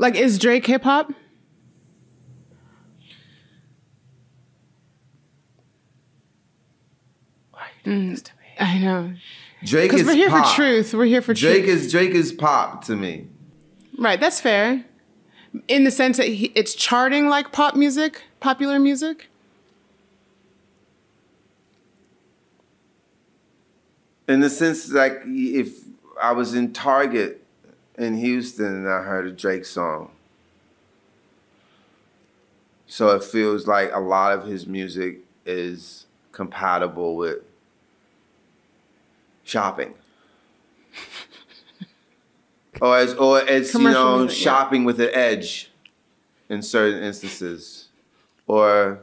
Like, is Drake hip hop? Why are you doing this to me? I know. Drake is Because we're here pop. for truth. We're here for truth. Drake is pop to me. Right, that's fair. In the sense that it's charting like pop music, popular music. In the sense, like, if I was in Target in Houston and I heard a Drake song. So it feels like a lot of his music is compatible with shopping. or it's you know, music, shopping with an edge in certain instances. Or...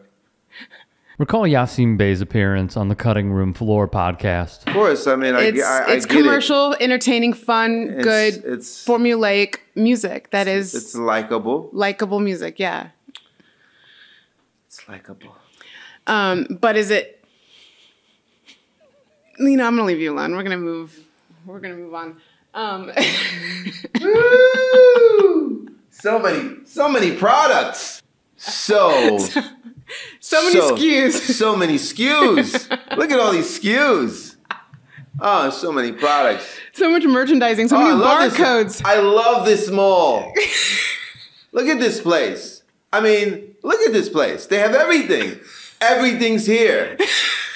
Recall Yasiin Bey's appearance on the Cutting Room Floor podcast. Of course, I mean, I it's get commercial, entertaining, fun, good, it's formulaic music. It's likable. Likable music, yeah. It's likable. But is it? You know, I'm gonna leave you alone. We're gonna move on. Woo! So many products. So many SKUs. So many SKUs. Look at all these SKUs. Oh, so many products. So much merchandising. So many barcodes. I love this mall. Look at this place. I mean, look at this place. They have everything. Everything's here.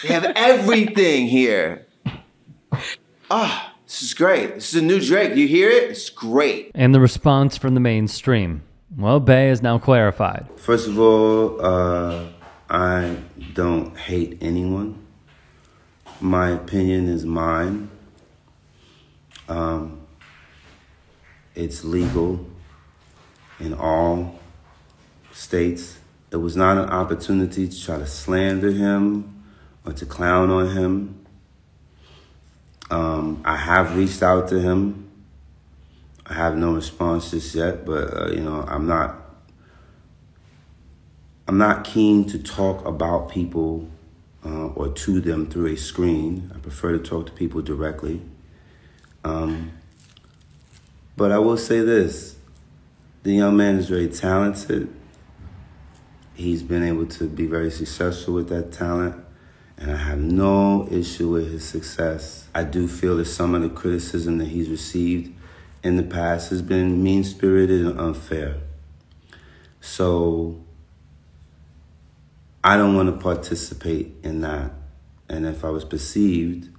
They have everything here. Ah, this is great. This is a new Drake. You hear it? It's great. And the response from the mainstream. Well, Bey is now clarified. First of all, I don't hate anyone. My opinion is mine. It's legal in all states. It was not an opportunity to try to slander him or to clown on him. I have reached out to him. I have no response just yet, but you know, I'm not keen to talk about people or to them through a screen. I prefer to talk to people directly. But I will say this, the young man is very talented. He's been able to be very successful with that talent, and I have no issue with his success. I do feel that some of the criticism that he's received in the past has been mean-spirited and unfair. So I don't want to participate in that. And if I was perceived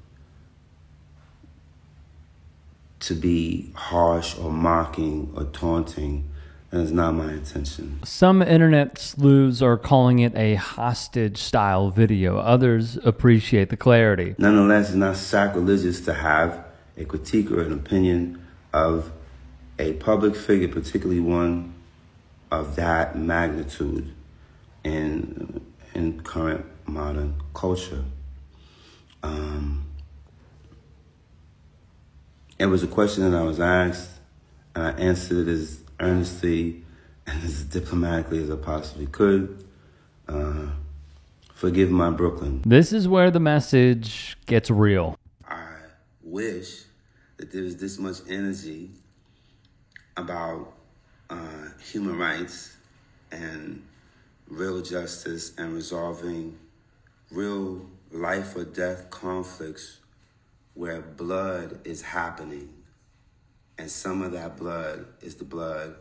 to be harsh or mocking or taunting, that is not my intention. Some internet sleuths are calling it a hostage-style video. Others appreciate the clarity. Nonetheless, it's not sacrilegious to have a critique or an opinion of a public figure, particularly one of that magnitude in current modern culture. It was a question that I was asked, and I answered it as earnestly and as diplomatically as I possibly could. Forgive my Brooklyn. This is where the message gets real. I wish that there was this much energy about human rights and real justice and resolving real life or death conflicts where blood is happening. And some of that blood is the blood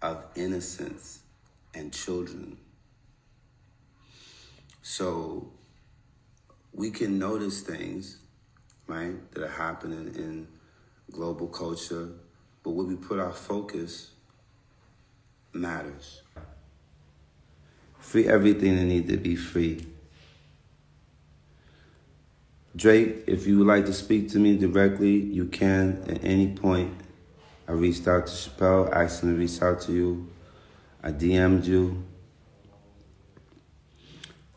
of innocents and children. So we can notice things, right, that are happening in global culture, but where we put our focus matters. Free everything that needs to be free. Drake, if you would like to speak to me directly, you can at any point. I reached out to Chappelle, asked him to reach out to you. I DM'd you.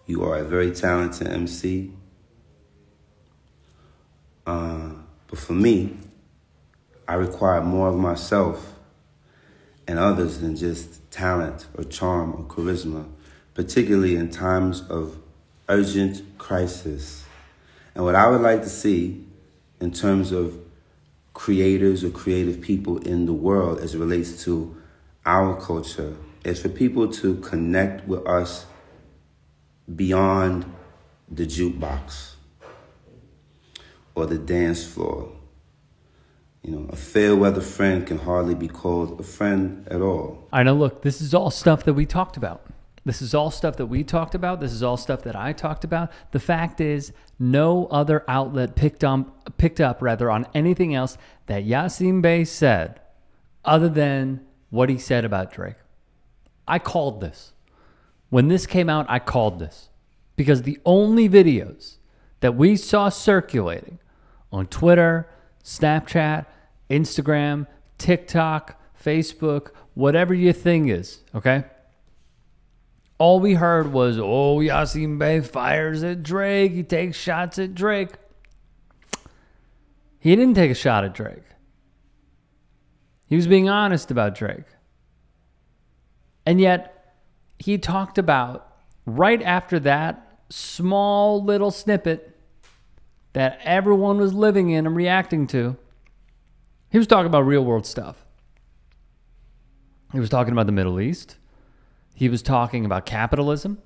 You are a very talented MC. But for me, I require more of myself and others than just talent or charm or charisma, particularly in times of urgent crisis. And what I would like to see in terms of creators or creative people in the world as it relates to our culture is for people to connect with us beyond the jukebox or the dance floor. You know, a fair weather friend can hardly be called a friend at all. I know, look, this is all stuff that we talked about. This is all stuff that we talked about. This is all stuff that I talked about. The fact is, no other outlet picked up on anything else that Yasiin Bey said other than what he said about Drake. I called this. When this came out, I called this. Because the only videos that we saw circulating on Twitter, Snapchat, Instagram, TikTok, Facebook, whatever your thing is, okay? All we heard was, oh, Yasiin Bey fires at Drake. He takes shots at Drake. He didn't take a shot at Drake. He was being honest about Drake. And yet, he talked about, right after that small little snippet that everyone was living in and reacting to, he was talking about real world stuff. He was talking about the Middle East. He was talking about capitalism.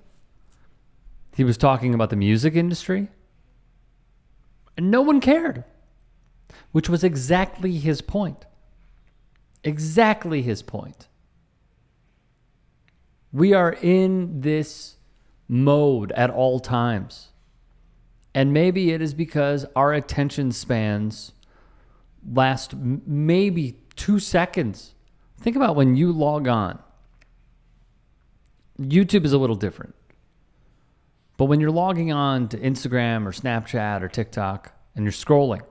He was talking about the music industry. And no one cared, which was exactly his point. Exactly his point. We are in this mode at all times. And maybe it is because our attention spans last maybe 2 seconds. Think about when you log on. YouTube is a little different. But when you're logging on to Instagram or Snapchat or TikTok and you're scrolling,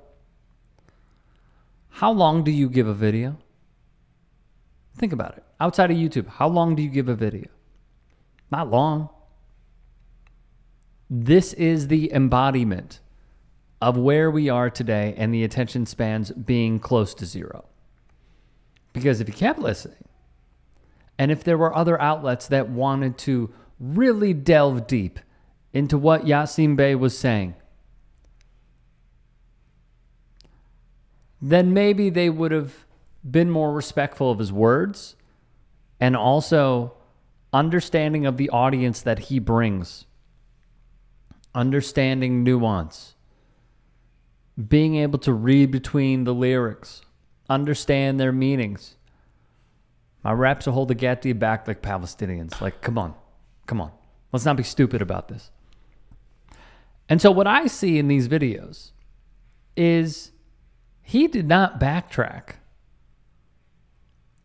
how long do you give a video? Think about it. Outside of YouTube, how long do you give a video? Not long. This is the embodiment of where we are today and the attention spans being close to zero. Because if you kept listening, and if there were other outlets that wanted to really delve deep into what Yasiin Bey was saying, then maybe they would have been more respectful of his words and also understanding of the audience that he brings, understanding nuance, being able to read between the lyrics, understand their meanings. My raps will hold the Gatti back like Palestinians. Like, come on. Let's not be stupid about this. And so what I see in these videos is he did not backtrack.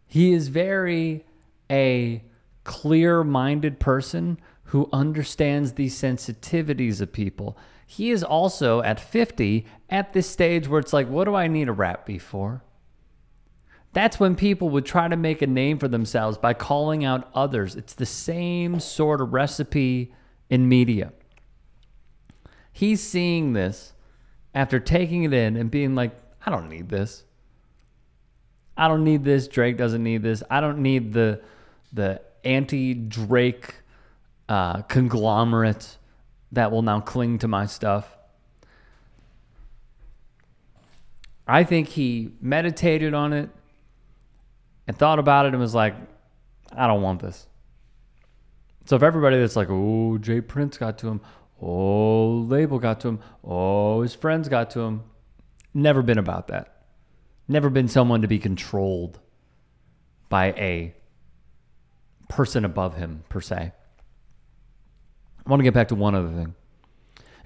He is very a clear-minded person who understands the sensitivities of people. He is also at 50 at this stage where it's like, what do I need a rap beef for? That's when people would try to make a name for themselves by calling out others. It's the same sort of recipe in media. He's seeing this after taking it in and being like, I don't need this. I don't need this. Drake doesn't need this. I don't need the anti-Drake conglomerate that will now cling to my stuff. I think he meditated on it and thought about it and was like, I don't want this. So if everybody that's like, oh, Jay Prince got to him, oh, label got to him, oh, his friends got to him, never been about that. Never been someone to be controlled by a person above him, per se. I want to get back to one other thing.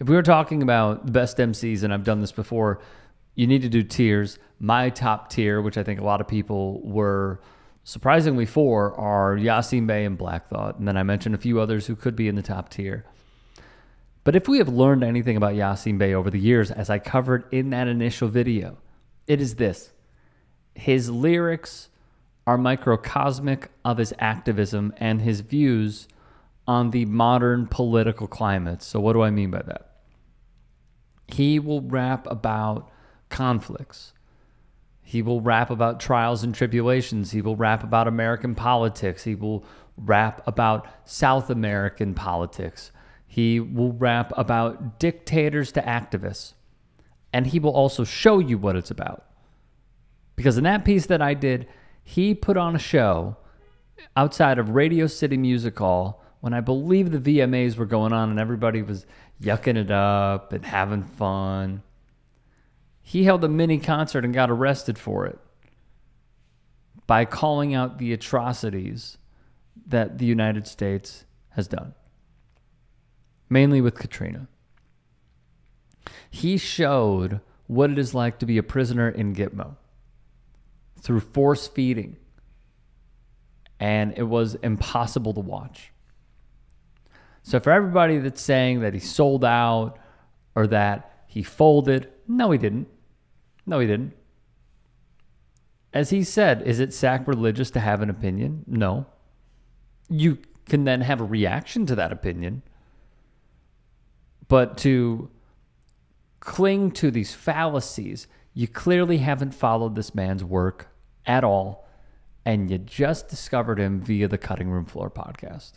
If we were talking about the best MCs, and I've done this before, you need to do tiers. My top tier, which I think a lot of people were surprisingly for, are Yasiin Bey and Black Thought. And then I mentioned a few others who could be in the top tier. But if we have learned anything about Yasiin Bey over the years, as I covered in that initial video, it is this. His lyrics are microcosmic of his activism and his views on the modern political climate. So what do I mean by that? He will rap about conflicts. He will rap about trials and tribulations. He will rap about American politics. He will rap about South American politics. He will rap about dictators to activists. And he will also show you what it's about. Because in that piece that I did, he put on a show outside of Radio City Music Hall, when I believe the VMAs were going on and everybody was yucking it up and having fun, he held a mini concert and got arrested for it by calling out the atrocities that the United States has done, mainly with Katrina. He showed what it is like to be a prisoner in Gitmo through force feeding, and it was impossible to watch. So for everybody that's saying that he sold out or that he folded, no, he didn't. No, he didn't. As he said, is it sacrilegious to have an opinion? No. You can then have a reaction to that opinion. But to cling to these fallacies, you clearly haven't followed this man's work at all, and you just discovered him via the Cutting Room Floor podcast.